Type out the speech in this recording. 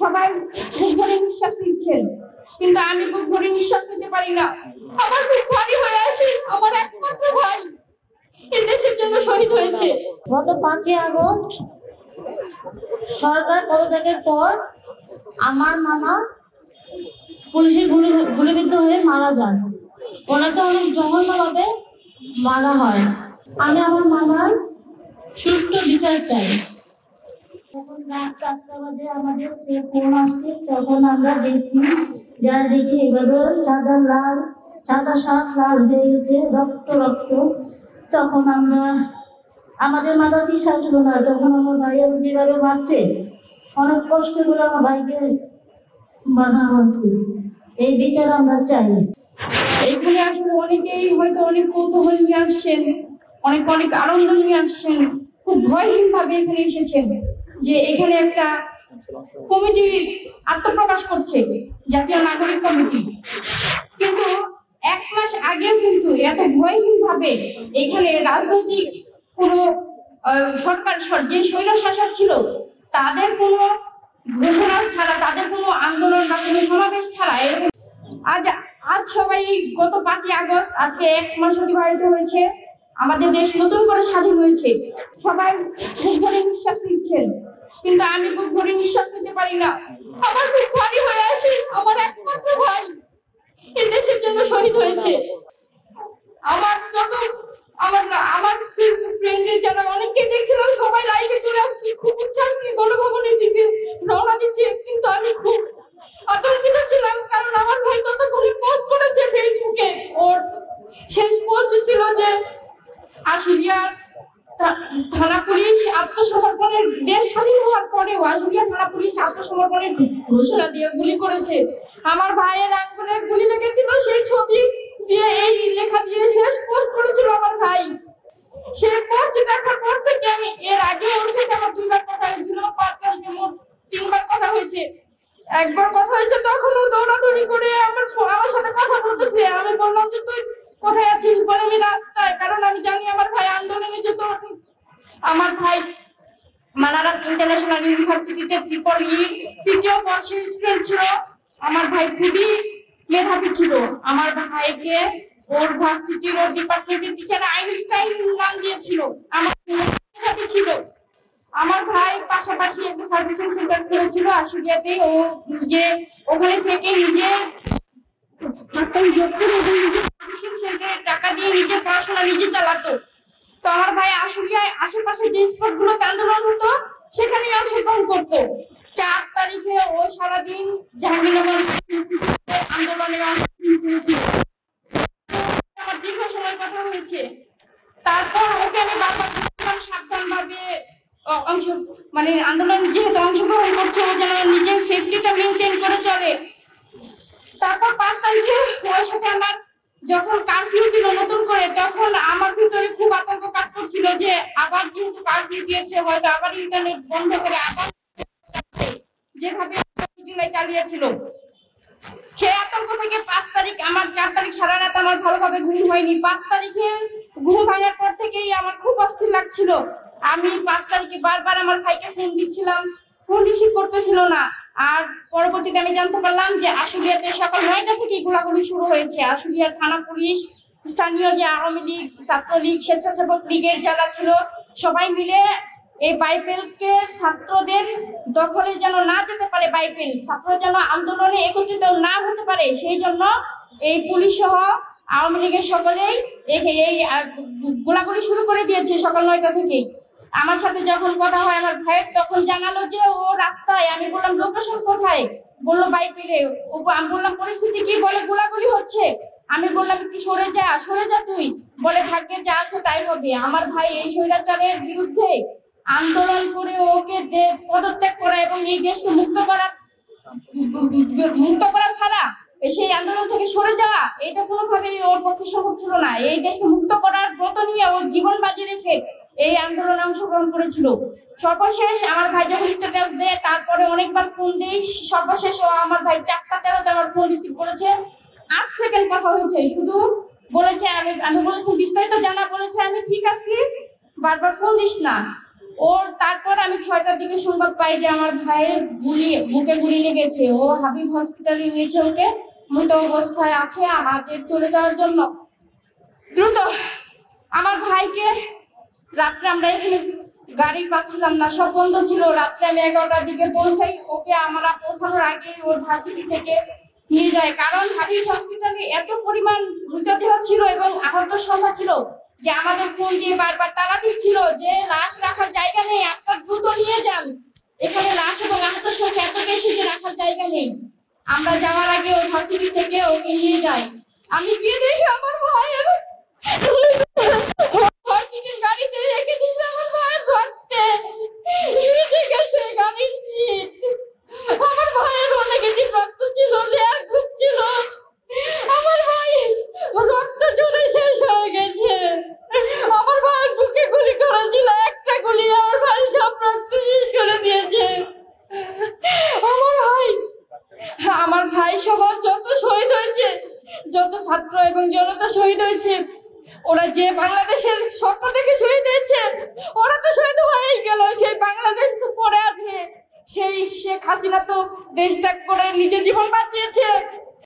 সবাই বুক ভরে নিঃশ্বাস নিচ্ছেন, কিন্তু আমি বুক ভরে নিঃশ্বাস নিতে পারি না। আমার বুক ভারী হয়ে আসে। আমার একমাত্র ভাই এই দেশের জন্য শহীদ হয়েছে। গত 5ই আগস্ট সরকার পদত্যাগের পর আমার মামা পুলিশের গুলিবিদ্ধ হয়ে মারা যান। ওনাকে অনেক জঘন্যভাবে মারা হয়। আমি আমার মামার সুস্থ বিচার চাই। যখন রাত 4টা বাজে আমাদের ফোন আসছে, তখন আমরা দেখি এভাবে সাদা শাক লাল হয়ে গেছে, রক্ত রক্ত। তখন আমাদের মাথা চিসা ছিল না। তখন আমার ভাই যেভাবে মারছে, অনেক কষ্ট করে আমার ভাইকে মারা হচ্ছে। এই বিচার আমরা চাই। এইখানে আসলে অনেকেই হয়তো অনেক কৌতূহল নিয়ে আসছেন, অনেক অনেক আনন্দ নিয়ে আসছেন, খুব ভয়হীন ভাবে এখানে এসেছেন যে এখানে একটা কমিটি আত্মপ্রকাশ করছে, জাতীয় নাগরিক কমিটি। কিন্তু 1 মাস আগে কিন্তু এত ভয়হীন ভাবে এখানে রাজনৈতিক কোনো সরকার যে স্বৈর শাসক ছিল তাদের কোনো ঘোষণা ছাড়া, তাদের কোনো আন্দোলন বা কোনো সমাবেশ ছাড়া আজ সবাই গত 5ই আগস্ট আজকে 1 মাস অতিবাহিত হয়েছে। আমাদের দেশ নতুন করে স্বাধীন হয়েছে। সবাই বুক ভরে নিঃশ্বাস নিচ্ছেন, কিন্তু আমি বুক ভরে নিঃশ্বাস নিতে পারি না। আমার বুক ভারী হয়ে আসে। আমার একমাত্র ভাই এই দেশের জন্য শহীদ হয়েছে। আমার ফ্রেন্ডের যারা অনেককে দেখছিলাম, সবাই লাইভে চলে আসছে, খুব উচ্ছ্বাস নিয়ে গণভবনের দিকে রওনা দিচ্ছে। কিন্তু আমি খুব আতঙ্কিত ছিলাম, কারণ আমার ভাই ততক্ষণে পোস্ট করেছে ফেসবুকে। ওর শেষ পোস্ট ছিল যে আশুলিয়া থানা পুলিশ আত্মসমর্পণের, দেশ স্বাধীন হওয়ার পরেও আশুলিয়া থানা পুলিশ আত্মসমর্পণের ঘোষণা দিয়ে গুলি করেছে। আমার ভাইয়ের আঙ্গুলে গুলি লেগেছিল, সেই ছবি দিয়ে এই লেখা দিয়ে শেষ পোস্ট করেছিল আমার ভাই। সেই পোস্ট দেখার পর থেকে আমি এর আগে ওর সাথে আমার 2বার কথা হয়েছিল। 5 তারিখে মোট 3বার কথা হয়েছে। একবার কথা হয়েছে তখন ও দৌড়াদৌড়ি করে আমার সাথে কথা বলতেছে। আমি বললাম যে তুই কোথায় আছিস, বলে আমি রাস্তায়, কারণ আমি জানি আমার ভাই আন্দোলনে যেত। আমার ভাই মানারাত ইন্টারন্যাশনাল ইউনিভার্সিটিতে তৃতীয় বর্ষের স্টুডেন্ট ছিল। আমার ভাই খুবই মেধাবী ছিল। আমার ভাইকে ওর ভার্সিটির ওর ডিপার্টমেন্টের টিচার আইনস্টাইন নাম দিয়েছিল। আমার মেধাবী ছিল। আমার ভাই পাশাপাশি একটা সার্ভিসিং সেন্টার খুলেছিল আশুলিয়াতে। ও নিজে ওখানে থেকে নিজে সার্ভিসিং সেন্টারের টাকা দিয়ে নিজের পড়াশোনা নিজে চালাতো। তো আমার ভাই আশুলিয়ায় আশেপাশে যে স্পট গুলোতে আন্দোলন হতো সেখানে অংশগ্রহণ করতো। 4 তারিখে ও সারাদিন জাহাঙ্গীরনগর আন্দোলনে আমার দীর্ঘ সময় কথা হয়েছে। তারপর ওকে আমি বারবার সাবধান ভাবে আন্দোলনে যেহেতু অংশগ্রহণ করছে, ও যেন নিজের সেফটিটা মেনটেন করে চলে। তারপর 5 তারিখে ওর সাথে আমার যখন কারফিউ দিল নতুন করে, তখন আমার ভিতরে খুব আতঙ্ক কাজ করছিল যে আবার যেহেতু কারফিউ দিয়েছে, হয়তো আবার ইন্টারনেট বন্ধ করে আবার যেভাবে জুলাই চালিয়েছিল, সেই আতঙ্ক থেকে 5 তারিখ আমার 4 তারিখ সারা রাত আমার ভালোভাবে ঘুম হয়নি। 5 তারিখে ঘুম ভাঙার পর থেকেই আমার খুব অস্থির লাগছিল। আমি 5 তারিখে বারবার আমার ভাইকে ফোন দিচ্ছিলাম, ফোন রিসিভ করতেছিল না। আর পরবর্তীতে আমি জানতে পারলাম যে আশুলিয়াতে সকাল 9টা থেকে গোলাগুলি শুরু হয়েছে। আশুলিয়া থানা পুলিশ, স্থানীয় যে আওয়ামী লীগ, ছাত্রলীগ, স্বেচ্ছাসেবক লীগের যারা ছিল, সবাই মিলে এই বাইপেলকে ছাত্রদের দখলে যেন না যেতে পারে, বাইপেল ছাত্ররা যেন আন্দোলনে একত্রিত না হতে পারে, সেই জন্য এই পুলিশ সহ আওয়ামী লীগের সকলেই এই গোলাগুলি শুরু করে দিয়েছে সকাল 9টা থেকেই। আমার সাথে যখন কথা হয় আমার ভাইয়ের, তখন জানালো যে ও রাস্তায়। আমি বললাম লোকেশন কোথায়, বললো বাইপেলে। আমি বললাম পরিস্থিতি কি, বলে গোলাগুলি হচ্ছে। আমি বললাম কি সরে যা তুই, বলে ভাগ্যে যা আছে তাই হবে। আমার ভাই এই স্বৈরাচারের বিরুদ্ধে আন্দোলন করে ওকে পদত্যাগ করা এবং এই দেশকে মুক্ত করা ছাড়া সেই আন্দোলন থেকে সরে যাওয়া, এটা কোনোভাবেই ওর পক্ষে সম্ভব ছিল না। এই দেশকে মুক্ত করার ব্রত নিয়ে ও জীবন বাজি রেখে এই আন্দোলনে অংশগ্রহণ করেছিল। সর্বশেষ আমার ভাই যখন স্ট্যাটাস দেয়, তারপরে অনেকবার ফোন দেই, সর্বশেষ আমার ভাই 4টা 13তে আমার ফোন রিসিভ করেছে। 8 সেকেন্ড কথা হয়েছে, শুধু বলেছে আমি বলেছি বিস্তারিত জানা, বলেছে আমি ঠিক আছি, বারবার ফোন দিস না। তারপর আমি 6টার দিকে সংবাদ পাই যে আমার ভাইয়ের বুকে গুলি লেগেছে, ও হাবিব হসপিটালে নিয়েছে, ওকে মৃত অবস্থায় আছে, আমাদের চলে যাওয়ার জন্য। দ্রুত আমার ভাইকে, রাত্রে আমরা এখানে গাড়ি পাচ্ছিলাম না, সব বন্ধ ছিল। রাত্রে আমি 11টার দিকে পৌঁছাই, ওকে আমরা পৌঁছানোর আগে ওর ভার্সিটি থেকে নিয়ে যায়, কারণ হাবিব হসপিটালে এত পরিমাণ মৃতদেহ ছিল এবং আহত সংখ্যা ছিল যে আমাদের ফোন দিয়ে বারবার তাড়া দিচ্ছিল যে লাশ রাখার জায়গা নেই, আপনার দ্রুত নিয়ে যান, এখানে লাশ এবং আহত সংখ্যা এত বেশি যে রাখার জায়গা নেই। আমরা যাওয়ার আগে ওর ভার্সিটি থেকে ওকে নিয়ে যাই। আমি গিয়ে দেখি আমার ভাইয়ের ভার্সিটির গাড়িতে রেখে দিয়েছে, আমার ভাইয়ের রক্তে ভিজে গেছে গাড়ির সিট। আমার ভাইয়ের নেগেটিভ রক্ত ছিল, রেয়ার গ্রুপ ছিল। আমার ভাই রক্ত ঝরে শেষ হয়ে গেছে। আমার ভাইয়ের বুকে গুলি করেছিল, একটা গুলি আমার ভাই সব রক্ত শেষ করে দিয়েছে। আমার ভাই সহ যত শহীদ হয়েছে, যত ছাত্র এবং জনতা শহীদ হয়েছে, ওরা যে বাংলাদেশের স্বপ্ন থেকে শহীদ হয়েছে, ওরা তো শহীদ হয়েই গেল, সেই বাংলাদেশ তো পড়ে আছে। সেই শেখ হাসিনা তো দেশ ত্যাগ করে নিজের জীবন বাঁচিয়েছে।